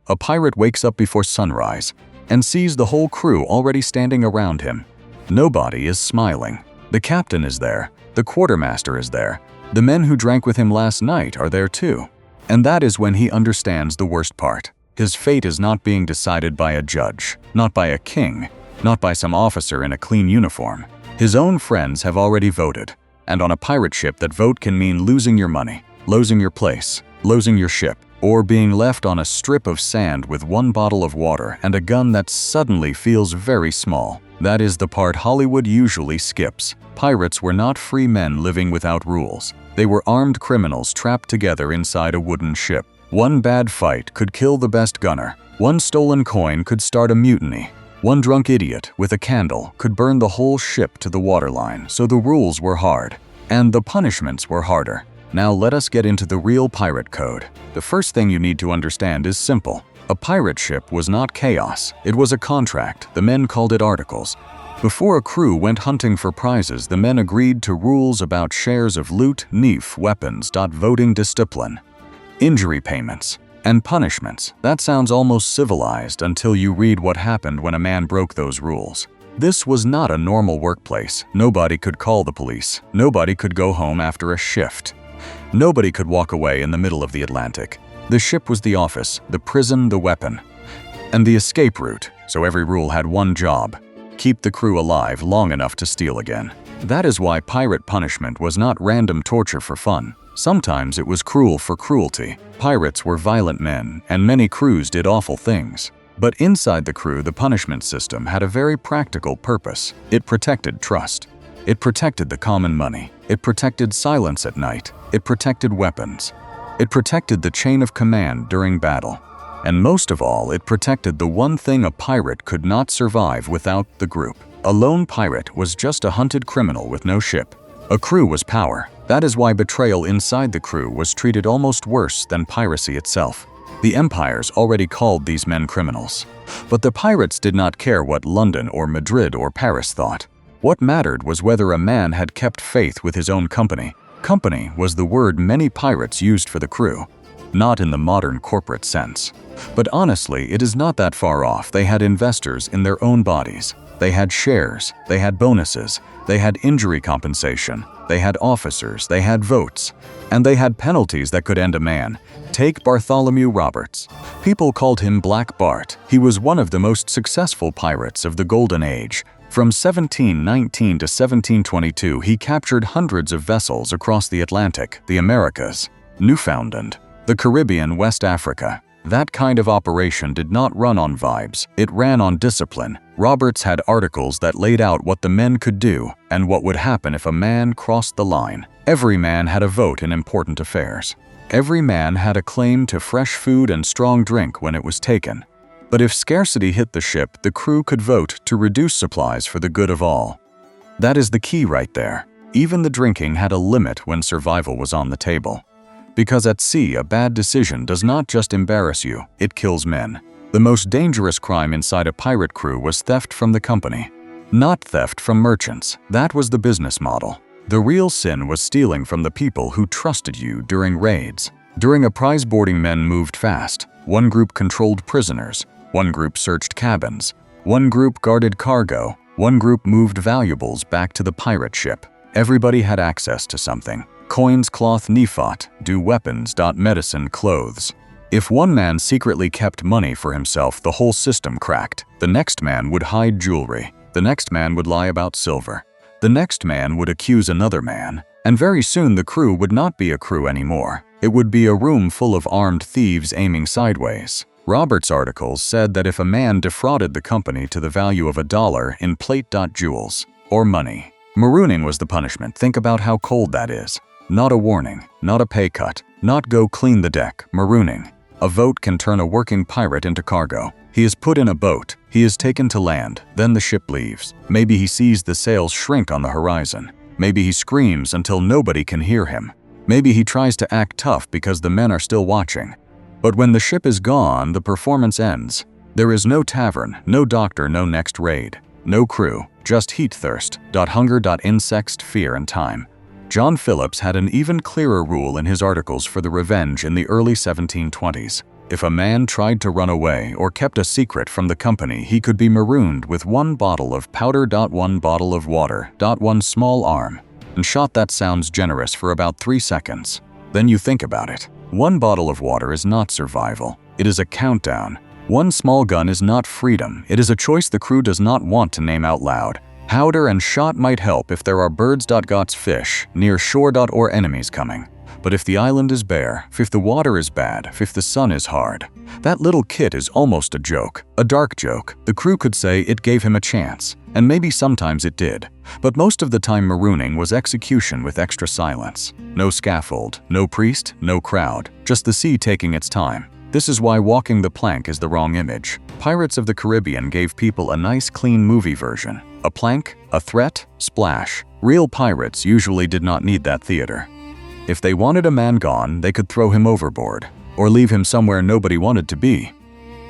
a pirate wakes up before sunrise and sees the whole crew already standing around him. Nobody is smiling. The captain is there. The quartermaster is there. The men who drank with him last night are there too. And that is when he understands the worst part. His fate is not being decided by a judge, not by a king, not by some officer in a clean uniform. His own friends have already voted. And on a pirate ship, that vote can mean losing your money, losing your place, losing your ship, or being left on a strip of sand with one bottle of water and a gun that suddenly feels very small. That is the part Hollywood usually skips. Pirates were not free men living without rules. They were armed criminals trapped together inside a wooden ship. One bad fight could kill the best gunner. One stolen coin could start a mutiny. One drunk idiot with a candle could burn the whole ship to the waterline, so the rules were hard. And the punishments were harder. Now let us get into the real pirate code. The first thing you need to understand is simple. A pirate ship was not chaos. It was a contract. The men called it articles. Before a crew went hunting for prizes, the men agreed to rules about shares of loot, neef, weapons, voting discipline, injury payments, and punishments. That sounds almost civilized until you read what happened when a man broke those rules. This was not a normal workplace. Nobody could call the police. Nobody could go home after a shift. Nobody could walk away in the middle of the Atlantic. The ship was the office, the prison, the weapon, and the escape route, so every rule had one job: keep the crew alive long enough to steal again. That is why pirate punishment was not random torture for fun. Sometimes it was cruel for cruelty. Pirates were violent men, and many crews did awful things. But inside the crew, the punishment system had a very practical purpose. It protected trust. It protected the common money. It protected silence at night. It protected weapons. It protected the chain of command during battle. And most of all, it protected the one thing a pirate could not survive without: the group. A lone pirate was just a hunted criminal with no ship. A crew was power. That is why betrayal inside the crew was treated almost worse than piracy itself. The empires already called these men criminals. But the pirates did not care what London or Madrid or Paris thought. What mattered was whether a man had kept faith with his own company. Company was the word many pirates used for the crew, not in the modern corporate sense. But honestly, it is not that far off. They had investors in their own bodies. They had shares, they had bonuses, they had injury compensation, they had officers, they had votes, and they had penalties that could end a man. Take Bartholomew Roberts. People called him Black Bart. He was one of the most successful pirates of the Golden Age. From 1719 to 1722, he captured hundreds of vessels across the Atlantic, the Americas, Newfoundland, the Caribbean, West Africa. That kind of operation did not run on vibes. It ran on discipline. Roberts had articles that laid out what the men could do and what would happen if a man crossed the line. Every man had a vote in important affairs. Every man had a claim to fresh food and strong drink when it was taken. But if scarcity hit the ship, the crew could vote to reduce supplies for the good of all. That is the key right there. Even the drinking had a limit when survival was on the table. Because at sea, a bad decision does not just embarrass you, it kills men. The most dangerous crime inside a pirate crew was theft from the company. Not theft from merchants. That was the business model. The real sin was stealing from the people who trusted you during raids. During a prize boarding, men moved fast. One group controlled prisoners. One group searched cabins. One group guarded cargo. One group moved valuables back to the pirate ship. Everybody had access to something. Coins, cloth, nephot, weapons, medicine, clothes. If one man secretly kept money for himself, the whole system cracked. The next man would hide jewelry. The next man would lie about silver. The next man would accuse another man. And very soon the crew would not be a crew anymore. It would be a room full of armed thieves aiming sideways. Roberts' articles said that if a man defrauded the company to the value of $1 in plate, jewels, or money, marooning was the punishment. Think about how cold that is. Not a warning, not a pay cut, not go clean the deck, marooning. A vote can turn a working pirate into cargo. He is put in a boat, he is taken to land, then the ship leaves. Maybe he sees the sails shrink on the horizon. Maybe he screams until nobody can hear him. Maybe he tries to act tough because the men are still watching. But when the ship is gone, the performance ends. There is no tavern, no doctor, no next raid. No crew, just heat, thirst, hunger, insects, fear, and time. John Phillips had an even clearer rule in his articles for the Revenge in the early 1720s. If a man tried to run away or kept a secret from the company, he could be marooned with 1 bottle of powder, 1 bottle of water, 1 small arm, and shot. That sounds generous for about 3 seconds. Then you think about it. 1 bottle of water is not survival. It is a countdown. 1 small gun is not freedom. It is a choice the crew does not want to name out loud. Powder and shot might help if there are birds, gots, fish near shore, or enemies coming. But if the island is bare, if the water is bad, if the sun is hard, that little kit is almost a joke, a dark joke. The crew could say it gave him a chance, and maybe sometimes it did. But most of the time marooning was execution with extra silence. No scaffold, no priest, no crowd, just the sea taking its time. This is why walking the plank is the wrong image. Pirates of the Caribbean gave people a nice clean movie version. A plank, a threat, splash. Real pirates usually did not need that theater. If they wanted a man gone, they could throw him overboard, or leave him somewhere nobody wanted to be.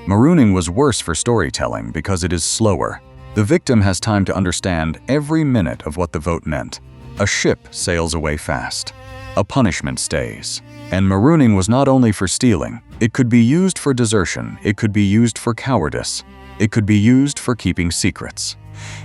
Marooning was worse for storytelling because it is slower. The victim has time to understand every minute of what the vote meant. A ship sails away fast. A punishment stays. And marooning was not only for stealing. It could be used for desertion. It could be used for cowardice. It could be used for keeping secrets.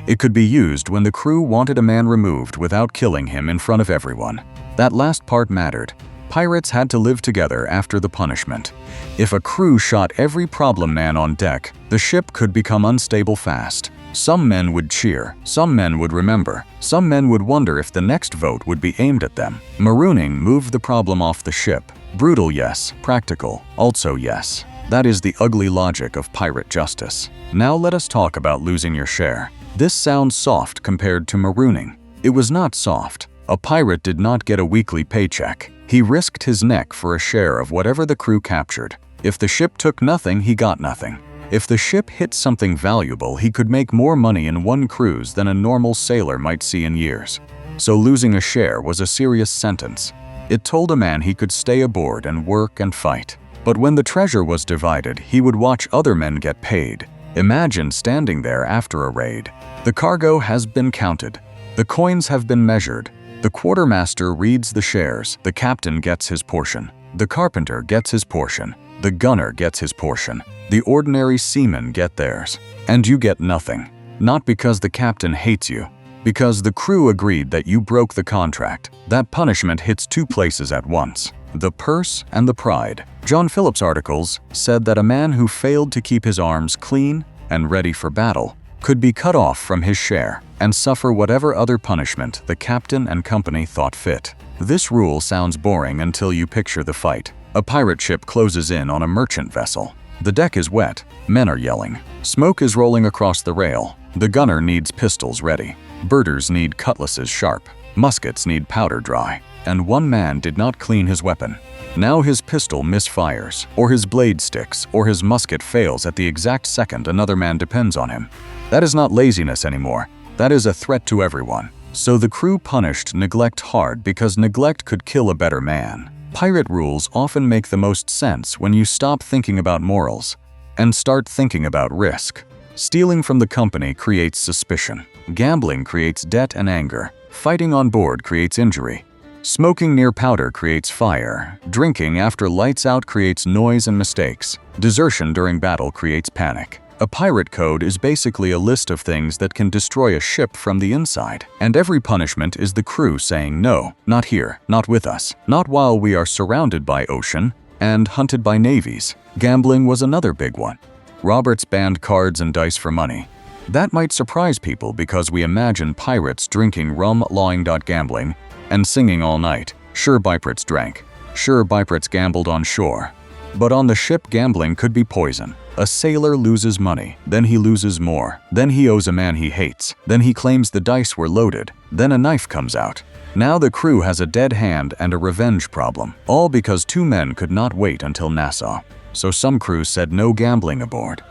It could be used when the crew wanted a man removed without killing him in front of everyone. That last part mattered. Pirates had to live together after the punishment. If a crew shot every problem man on deck, the ship could become unstable fast. Some men would cheer, some men would remember, some men would wonder if the next vote would be aimed at them. Marooning moved the problem off the ship. Brutal, yes. Practical, also yes. That is the ugly logic of pirate justice. Now let us talk about losing your share. This sounds soft compared to marooning. It was not soft. A pirate did not get a weekly paycheck. He risked his neck for a share of whatever the crew captured. If the ship took nothing, he got nothing. If the ship hit something valuable, he could make more money in one cruise than a normal sailor might see in years. So losing a share was a serious sentence. It told a man he could stay aboard and work and fight. But when the treasure was divided, he would watch other men get paid. Imagine standing there after a raid. The cargo has been counted. The coins have been measured. The quartermaster reads the shares. The captain gets his portion. The carpenter gets his portion. The gunner gets his portion. The ordinary seamen get theirs. And you get nothing. Not because the captain hates you. Because the crew agreed that you broke the contract. That punishment hits 2 places at once. The purse and the pride. John Phillips' articles said that a man who failed to keep his arms clean and ready for battle could be cut off from his share and suffer whatever other punishment the captain and company thought fit. This rule sounds boring until you picture the fight. A pirate ship closes in on a merchant vessel. The deck is wet. Men are yelling. Smoke is rolling across the rail. The gunner needs pistols ready. Birders need cutlasses sharp. Muskets need powder dry. And one man did not clean his weapon. Now his pistol misfires, or his blade sticks, or his musket fails at the exact second another man depends on him. That is not laziness anymore. That is a threat to everyone. So the crew punished neglect hard because neglect could kill a better man. Pirate rules often make the most sense when you stop thinking about morals and start thinking about risk. Stealing from the company creates suspicion. Gambling creates debt and anger. Fighting on board creates injury. Smoking near powder creates fire. Drinking after lights out creates noise and mistakes. Desertion during battle creates panic. A pirate code is basically a list of things that can destroy a ship from the inside. And every punishment is the crew saying no, not here, not with us, not while we are surrounded by ocean and hunted by navies. Gambling was another big one. Roberts banned cards and dice for money. That might surprise people because we imagine pirates drinking rum, lawing, gambling, and singing all night. Sure, pirates drank. Sure, pirates gambled on shore. But on the ship, gambling could be poison. A sailor loses money, then he loses more. Then he owes a man he hates. Then he claims the dice were loaded. Then a knife comes out. Now the crew has a dead hand and a revenge problem. All because 2 men could not wait until Nassau. So some crews said no gambling aboard.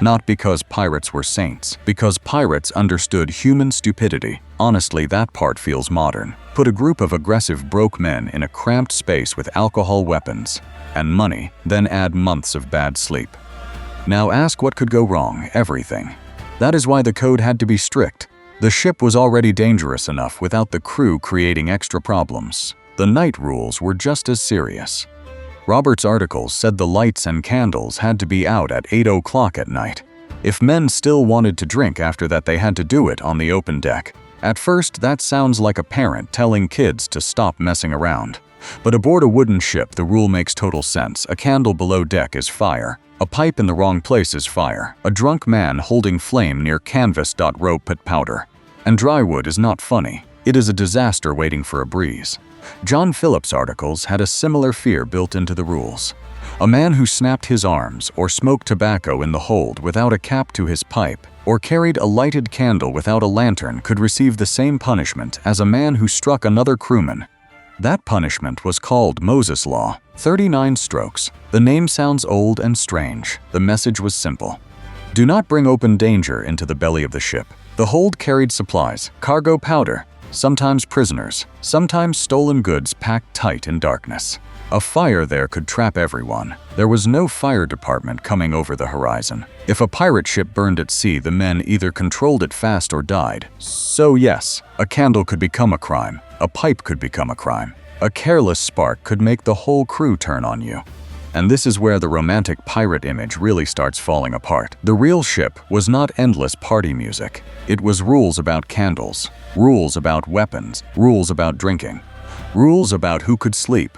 Not because pirates were saints, because pirates understood human stupidity. Honestly, that part feels modern. Put a group of aggressive broke men in a cramped space with alcohol, weapons, and money, then add months of bad sleep. Now ask what could go wrong. Everything. That is why the code had to be strict. The ship was already dangerous enough without the crew creating extra problems. The night rules were just as serious. Robert's articles said the lights and candles had to be out at 8 o'clock at night. If men still wanted to drink after that, they had to do it on the open deck. At first, that sounds like a parent telling kids to stop messing around. But aboard a wooden ship, the rule makes total sense. A candle below deck is fire. A pipe in the wrong place is fire. A drunk man holding flame near canvas. Rope put powder. And dry wood is not funny. It is a disaster waiting for a breeze. John Phillips' articles had a similar fear built into the rules. A man who snapped his arms or smoked tobacco in the hold without a cap to his pipe or carried a lighted candle without a lantern could receive the same punishment as a man who struck another crewman. That punishment was called Moses' Law. 39 strokes. The name sounds old and strange. The message was simple. Do not bring open danger into the belly of the ship. The hold carried supplies, cargo powder, sometimes prisoners, sometimes stolen goods packed tight in darkness. A fire there could trap everyone. There was no fire department coming over the horizon. If a pirate ship burned at sea, the men either controlled it fast or died. So yes, a candle could become a crime. A pipe could become a crime. A careless spark could make the whole crew turn on you. And this is where the romantic pirate image really starts falling apart. The real ship was not endless party music. It was rules about candles, rules about weapons, rules about drinking, rules about who could sleep.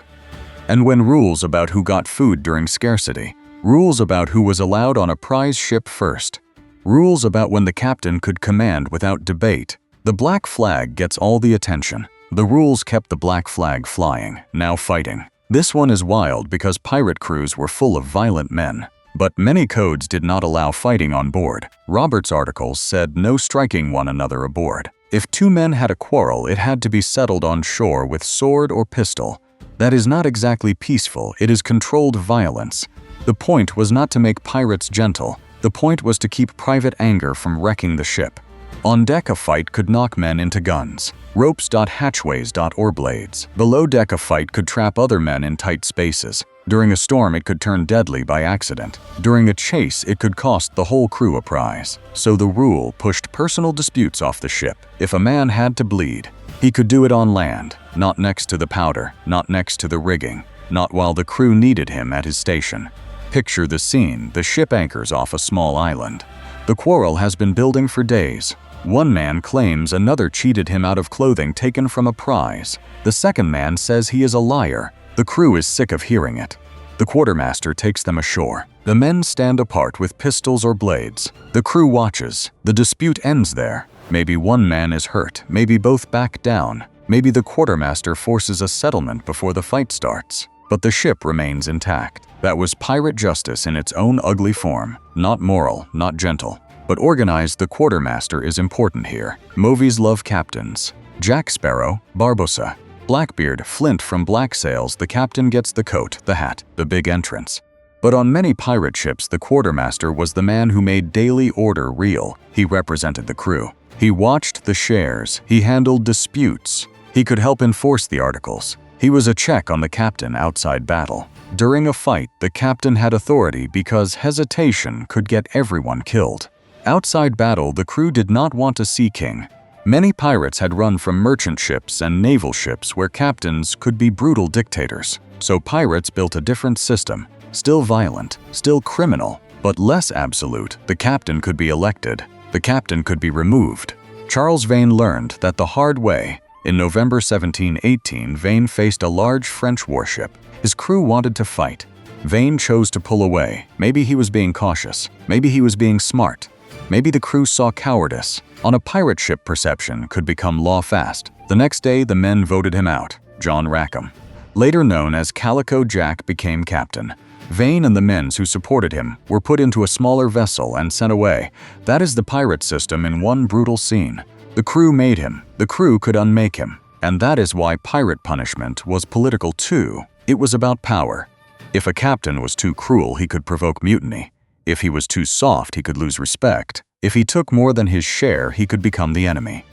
And when rules about who got food during scarcity, rules about who was allowed on a prize ship first, rules about when the captain could command without debate. The black flag gets all the attention. The rules kept the black flag flying, now fighting. This one is wild because pirate crews were full of violent men. But many codes did not allow fighting on board. Robert's articles said no striking one another aboard. If two men had a quarrel, it had to be settled on shore with sword or pistol. That is not exactly peaceful, it is controlled violence. The point was not to make pirates gentle. The point was to keep private anger from wrecking the ship. On deck, a fight could knock men into guns. Ropes. Hatchways. Or blades. Below deck, a fight could trap other men in tight spaces. During a storm, it could turn deadly by accident. During a chase, it could cost the whole crew a prize. So the rule pushed personal disputes off the ship. If a man had to bleed, he could do it on land, not next to the powder, not next to the rigging, not while the crew needed him at his station. Picture the scene. The ship anchors off a small island. The quarrel has been building for days. One man claims another cheated him out of clothing taken from a prize. The second man says he is a liar. The crew is sick of hearing it. The quartermaster takes them ashore. The men stand apart with pistols or blades. The crew watches. The dispute ends there. Maybe one man is hurt. Maybe both back down. Maybe the quartermaster forces a settlement before the fight starts. But the ship remains intact. That was pirate justice in its own ugly form. Not moral, not gentle, but organized. The quartermaster is important here. Movies love captains. Jack Sparrow, Barbossa, Blackbeard, Flint from Black Sails. The captain gets the coat, the hat, the big entrance. But on many pirate ships, the quartermaster was the man who made daily order real. He represented the crew. He watched the shares. He handled disputes. He could help enforce the articles. He was a check on the captain outside battle. During a fight, the captain had authority because hesitation could get everyone killed. Outside battle, the crew did not want a sea king. Many pirates had run from merchant ships and naval ships where captains could be brutal dictators. So pirates built a different system, still violent, still criminal, but less absolute. The captain could be elected. The captain could be removed. Charles Vane learned that the hard way. In November 1718, Vane faced a large French warship. His crew wanted to fight. Vane chose to pull away. Maybe he was being cautious. Maybe he was being smart. Maybe the crew saw cowardice. On a pirate ship, perception could become law fast. The next day, the men voted him out. John Rackham, later known as Calico Jack, became captain. Vane and the men who supported him were put into a smaller vessel and sent away. That is the pirate system in one brutal scene. The crew made him. The crew could unmake him. And that is why pirate punishment was political too. It was about power. If a captain was too cruel, he could provoke mutiny. If he was too soft, he could lose respect. If he took more than his share, he could become the enemy.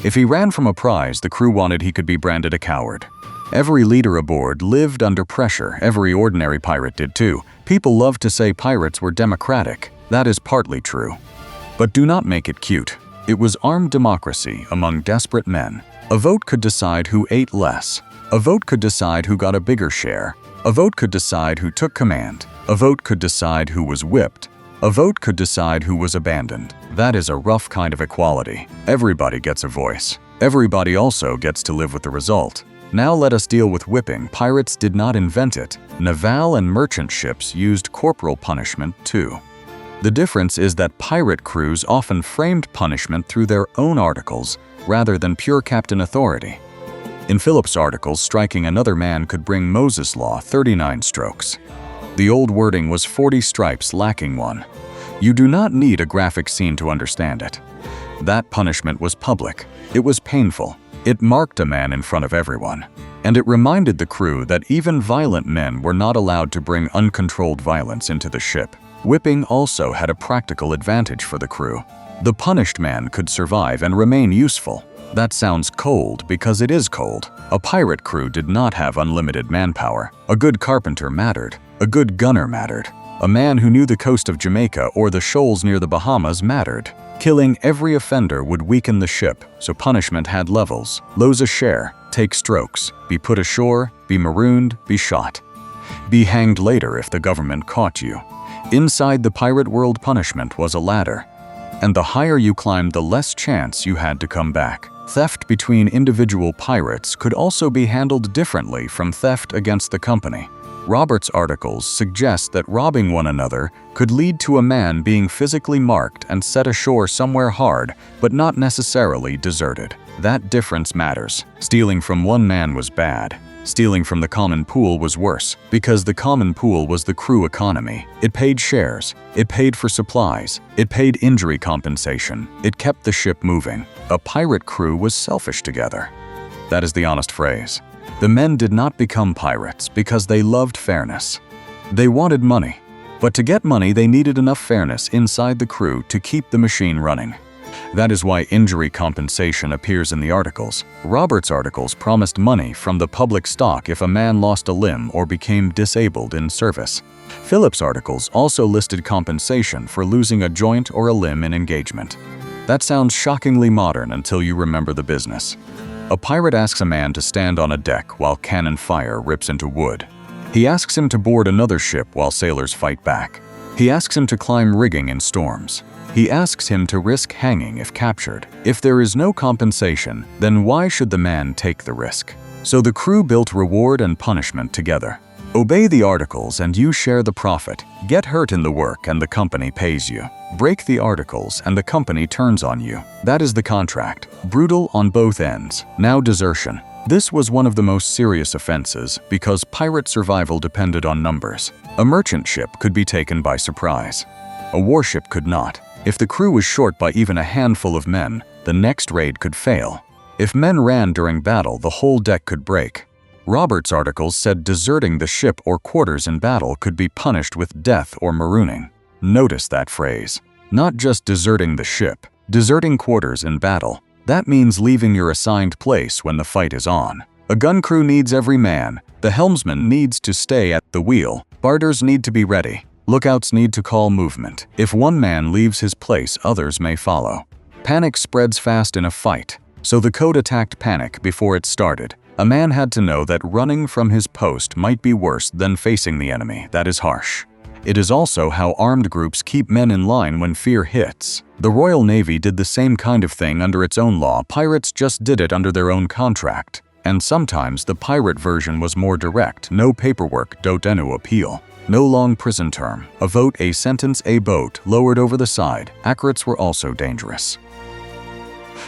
If he ran from a prize the crew wanted, he could be branded a coward. Every leader aboard lived under pressure. Every ordinary pirate did too. People love to say pirates were democratic. That is partly true. But do not make it cute. It was armed democracy among desperate men. A vote could decide who ate less. A vote could decide who got a bigger share. A vote could decide who took command. A vote could decide who was whipped. A vote could decide who was abandoned. That is a rough kind of equality. Everybody gets a voice. Everybody also gets to live with the result. Now let us deal with whipping. Pirates did not invent it. Naval and merchant ships used corporal punishment too. The difference is that pirate crews often framed punishment through their own articles rather than pure captain authority. In Philip's articles, striking another man could bring Moses' law 39 strokes. The old wording was 40 stripes lacking one. You do not need a graphic scene to understand it. That punishment was public. It was painful. It marked a man in front of everyone. And it reminded the crew that even violent men were not allowed to bring uncontrolled violence into the ship. Whipping also had a practical advantage for the crew. The punished man could survive and remain useful. That sounds cold because it is cold. A pirate crew did not have unlimited manpower. A good carpenter mattered. A good gunner mattered. A man who knew the coast of Jamaica or the shoals near the Bahamas mattered. Killing every offender would weaken the ship, so punishment had levels. Lose a share, take strokes, be put ashore, be marooned, be shot. Be hanged later if the government caught you. Inside the pirate world, punishment was a ladder. And the higher you climbed, the less chance you had to come back. Theft between individual pirates could also be handled differently from theft against the company. Robert's articles suggest that robbing one another could lead to a man being physically marked and set ashore somewhere hard, but not necessarily deserted. That difference matters. Stealing from one man was bad. Stealing from the common pool was worse, because the common pool was the crew economy. It paid shares. It paid for supplies. It paid injury compensation. It kept the ship moving. A pirate crew was selfish together. That is the honest phrase. The men did not become pirates because they loved fairness. They wanted money. But to get money, they needed enough fairness inside the crew to keep the machine running. That is why injury compensation appears in the articles. Robert's articles promised money from the public stock if a man lost a limb or became disabled in service. Philip's articles also listed compensation for losing a joint or a limb in engagement. That sounds shockingly modern until you remember the business. A pirate asks a man to stand on a deck while cannon fire rips into wood. He asks him to board another ship while sailors fight back. He asks him to climb rigging in storms. He asks him to risk hanging if captured. If there is no compensation, then why should the man take the risk? So the crew built reward and punishment together. Obey the articles and you share the profit. Get hurt in the work and the company pays you. Break the articles and the company turns on you. That is the contract. Brutal on both ends. Now desertion. This was one of the most serious offenses because pirate survival depended on numbers. A merchant ship could be taken by surprise. A warship could not. If the crew was short by even a handful of men, the next raid could fail. If men ran during battle, the whole deck could break. Robert's articles said deserting the ship or quarters in battle could be punished with death or marooning. Notice that phrase. Not just deserting the ship, deserting quarters in battle. That means leaving your assigned place when the fight is on. A gun crew needs every man. The helmsman needs to stay at the wheel. Barders need to be ready. Lookouts need to call movement. If one man leaves his place, others may follow. Panic spreads fast in a fight, so the code attacked panic before it started. A man had to know that running from his post might be worse than facing the enemy. That is harsh. It is also how armed groups keep men in line when fear hits. The Royal Navy did the same kind of thing under its own law. Pirates just did it under their own contract. And sometimes the pirate version was more direct. No paperwork, don't appeal. No long prison term. A vote, a sentence, a boat lowered over the side. Accurates were also dangerous.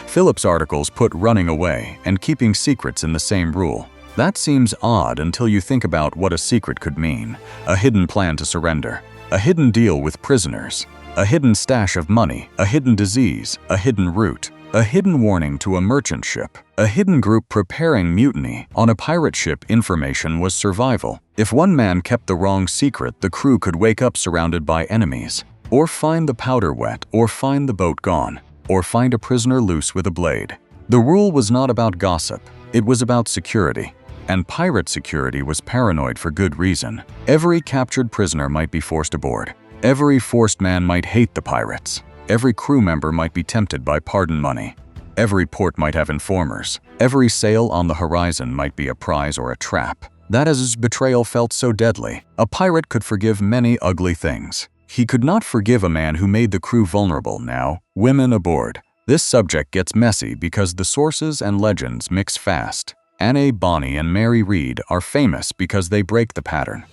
Philip's articles put running away and keeping secrets in the same rule. That seems odd until you think about what a secret could mean. A hidden plan to surrender. A hidden deal with prisoners. A hidden stash of money. A hidden disease. A hidden route. A hidden warning to a merchant ship. A hidden group preparing mutiny. On a pirate ship, information was survival. If one man kept the wrong secret, the crew could wake up surrounded by enemies. Or find the powder wet. Or find the boat gone. Or find a prisoner loose with a blade. The rule was not about gossip. It was about security. And pirate security was paranoid for good reason. Every captured prisoner might be forced aboard. Every forced man might hate the pirates. Every crew member might be tempted by pardon money. Every port might have informers. Every sail on the horizon might be a prize or a trap. That his betrayal felt so deadly. A pirate could forgive many ugly things. He could not forgive a man who made the crew vulnerable. Now, women aboard. This subject gets messy because the sources and legends mix fast. Anne Bonny and Mary Read are famous because they break the pattern.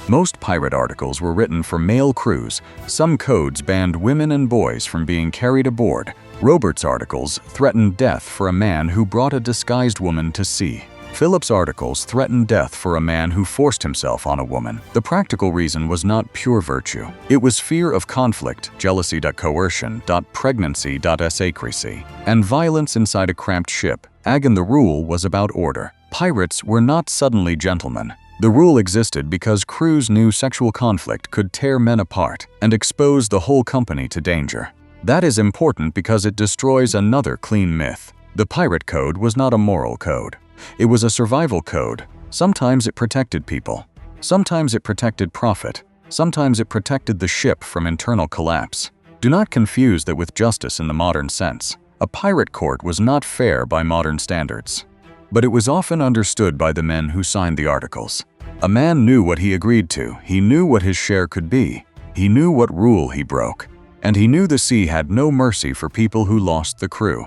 Most pirate articles were written for male crews. Some codes banned women and boys from being carried aboard. Robert's articles threatened death for a man who brought a disguised woman to sea. Philip's articles threatened death for a man who forced himself on a woman. The practical reason was not pure virtue. It was fear of conflict, jealousy, coercion, pregnancy, secrecy, and violence inside a cramped ship. Again, the rule was about order. Pirates were not suddenly gentlemen. The rule existed because crews knew sexual conflict could tear men apart and expose the whole company to danger. That is important because it destroys another clean myth. The pirate code was not a moral code. It was a survival code. Sometimes it protected people. Sometimes it protected profit. Sometimes it protected the ship from internal collapse. Do not confuse that with justice in the modern sense. A pirate court was not fair by modern standards. But it was often understood by the men who signed the articles. A man knew what he agreed to. He knew what his share could be. He knew what rule he broke. And he knew the sea had no mercy for people who lost the crew.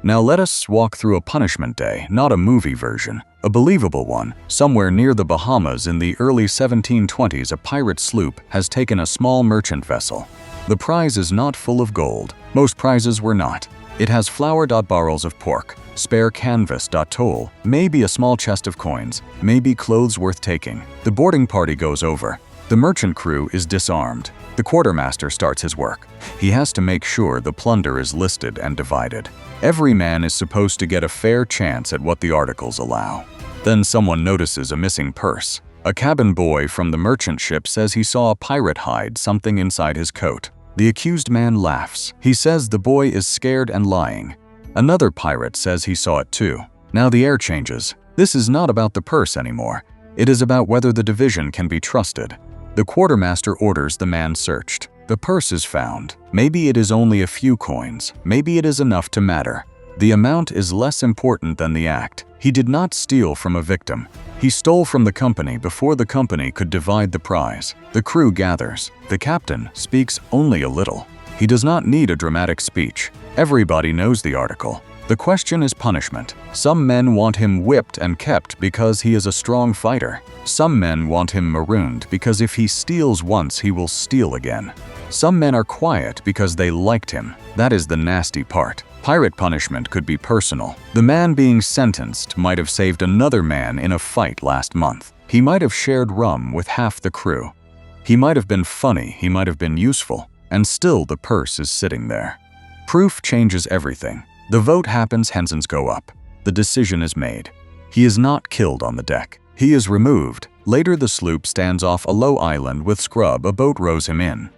Now let us walk through a punishment day, not a movie version, a believable one. Somewhere near the Bahamas in the early 1720s, a pirate sloop has taken a small merchant vessel. The prize is not full of gold. Most prizes were not. It has flour, barrels of pork, spare canvas, toll, maybe a small chest of coins, maybe clothes worth taking. The boarding party goes over. The merchant crew is disarmed. The quartermaster starts his work. He has to make sure the plunder is listed and divided. Every man is supposed to get a fair chance at what the articles allow. Then someone notices a missing purse. A cabin boy from the merchant ship says he saw a pirate hide something inside his coat. The accused man laughs. He says the boy is scared and lying. Another pirate says he saw it too. Now the air changes. This is not about the purse anymore. It is about whether the division can be trusted. The quartermaster orders the man searched. The purse is found. Maybe it is only a few coins. Maybe it is enough to matter. The amount is less important than the act. He did not steal from a victim. He stole from the company before the company could divide the prize. The crew gathers. The captain speaks only a little. He does not need a dramatic speech. Everybody knows the article. The question is punishment. Some men want him whipped and kept because he is a strong fighter. Some men want him marooned because if he steals once, he will steal again. Some men are quiet because they liked him. That is the nasty part. Pirate punishment could be personal. The man being sentenced might have saved another man in a fight last month. He might have shared rum with half the crew. He might have been funny, he might have been useful, and still the purse is sitting there. Proof changes everything. The vote happens, ensigns go up. The decision is made. He is not killed on the deck. He is removed. Later the sloop stands off a low island with scrub. A boat rows him in.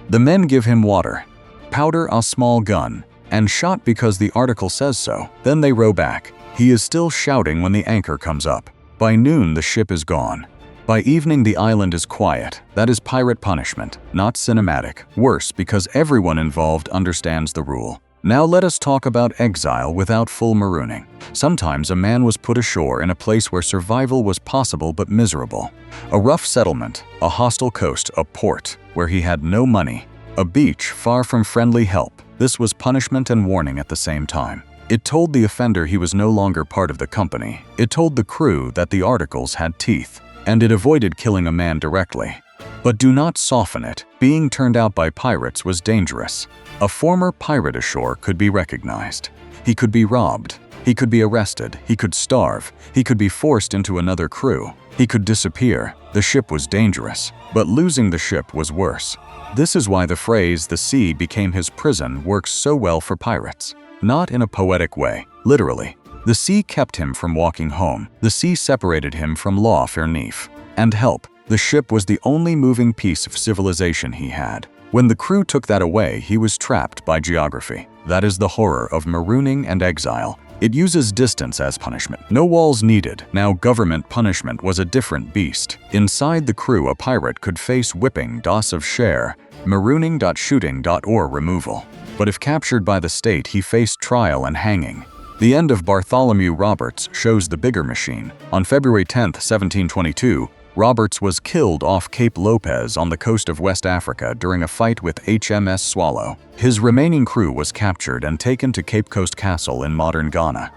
The men give him water, powder, a small gun, and shot because the article says so. Then they row back. He is still shouting when the anchor comes up. By noon the ship is gone. By evening the island is quiet. That is pirate punishment, not cinematic. Worse because everyone involved understands the rule. Now let us talk about exile without full marooning. Sometimes a man was put ashore in a place where survival was possible but miserable. A rough settlement, a hostile coast, a port where he had no money, a beach far from friendly help. This was punishment and warning at the same time. It told the offender he was no longer part of the company. It told the crew that the articles had teeth, and it avoided killing a man directly. But do not soften it. Being turned out by pirates was dangerous. A former pirate ashore could be recognized. He could be robbed. He could be arrested. He could starve. He could be forced into another crew. He could disappear. The ship was dangerous, but losing the ship was worse. This is why the phrase, "the sea became his prison," works so well for pirates. Not in a poetic way, literally. The sea kept him from walking home. The sea separated him from law, fairness, and help. The ship was the only moving piece of civilization he had. When the crew took that away, he was trapped by geography. That is the horror of marooning and exile. It uses distance as punishment. No walls needed. Now government punishment was a different beast. Inside the crew, a pirate could face whipping, loss of share, marooning, shooting, or removal. But if captured by the state, he faced trial and hanging. The end of Bartholomew Roberts shows the bigger machine. On February 10, 1722, Roberts was killed off Cape Lopez on the coast of West Africa during a fight with HMS Swallow. His remaining crew was captured and taken to Cape Coast Castle in modern Ghana.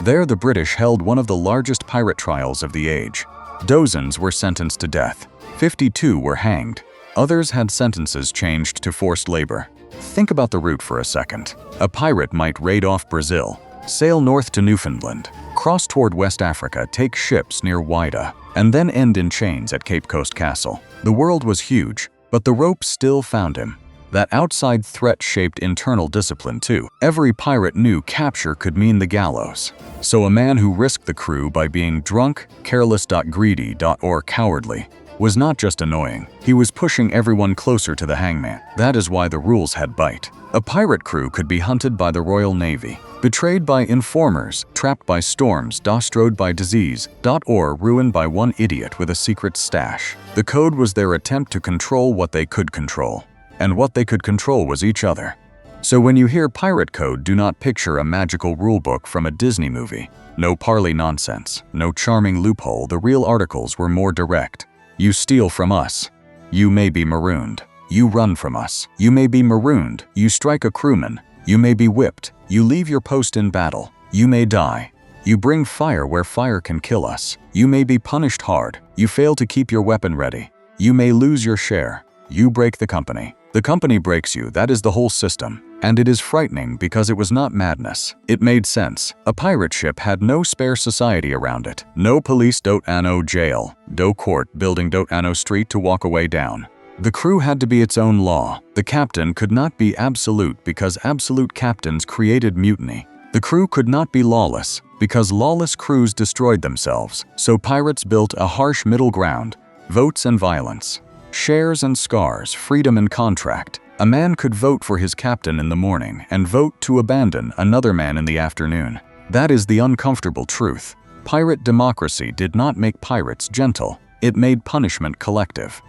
There, the British held one of the largest pirate trials of the age. Dozens were sentenced to death. 52 were hanged. Others had sentences changed to forced labor. Think about the route for a second. A pirate might raid off Brazil, sail north to Newfoundland, cross toward West Africa, take ships near Whydah, and then end in chains at Cape Coast Castle. The world was huge, but the rope still found him. That outside threat shaped internal discipline too. Every pirate knew capture could mean the gallows. So a man who risked the crew by being drunk, careless, greedy, or cowardly was not just annoying. He was pushing everyone closer to the hangman. That is why the rules had bite. A pirate crew could be hunted by the Royal Navy, betrayed by informers, trapped by storms, destroyed by disease, or ruined by one idiot with a secret stash. The code was their attempt to control what they could control. And what they could control was each other. So when you hear pirate code, do not picture a magical rulebook from a Disney movie. No parley nonsense, no charming loophole. The real articles were more direct. You steal from us, you may be marooned. You run from us, you may be marooned. You strike a crewman, you may be whipped. You leave your post in battle, you may die. You bring fire where fire can kill us, you may be punished hard. You fail to keep your weapon ready, you may lose your share. You break the company. The company breaks you. That is the whole system. And it is frightening because it was not madness. It made sense. A pirate ship had no spare society around it. No police, no jail, no court building, no street to walk away down. The crew had to be its own law. The captain could not be absolute because absolute captains created mutiny. The crew could not be lawless because lawless crews destroyed themselves. So pirates built a harsh middle ground, votes and violence. Shares and scars, freedom and contract. A man could vote for his captain in the morning and vote to abandon another man in the afternoon. That is the uncomfortable truth. Pirate democracy did not make pirates gentle. It made punishment collective.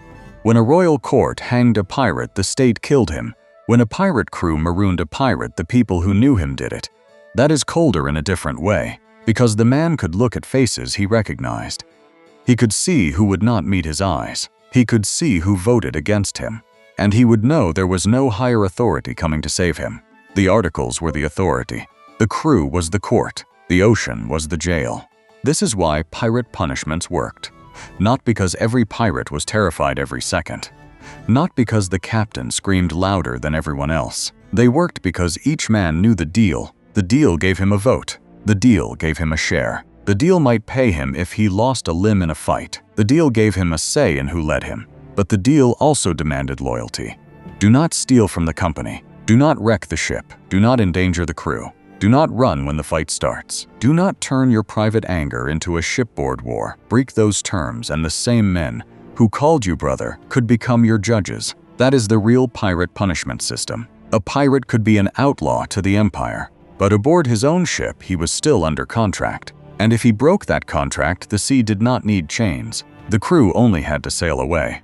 When a royal court hanged a pirate, the state killed him. When a pirate crew marooned a pirate, the people who knew him did it. That is colder in a different way, because the man could look at faces he recognized. He could see who would not meet his eyes. He could see who voted against him, and he would know there was no higher authority coming to save him. The articles were the authority. The crew was the court. The ocean was the jail. This is why pirate punishments worked. Not because every pirate was terrified every second. Not because the captain screamed louder than everyone else. They worked because each man knew the deal. The deal gave him a vote. The deal gave him a share. The deal might pay him if he lost a limb in a fight. The deal gave him a say in who led him. But the deal also demanded loyalty. Do not steal from the company. Do not wreck the ship. Do not endanger the crew. Do not run when the fight starts. Do not turn your private anger into a shipboard war. Break those terms and the same men who called you brother could become your judges. That is the real pirate punishment system. A pirate could be an outlaw to the empire, but aboard his own ship he was still under contract. And if he broke that contract, the sea did not need chains. The crew only had to sail away.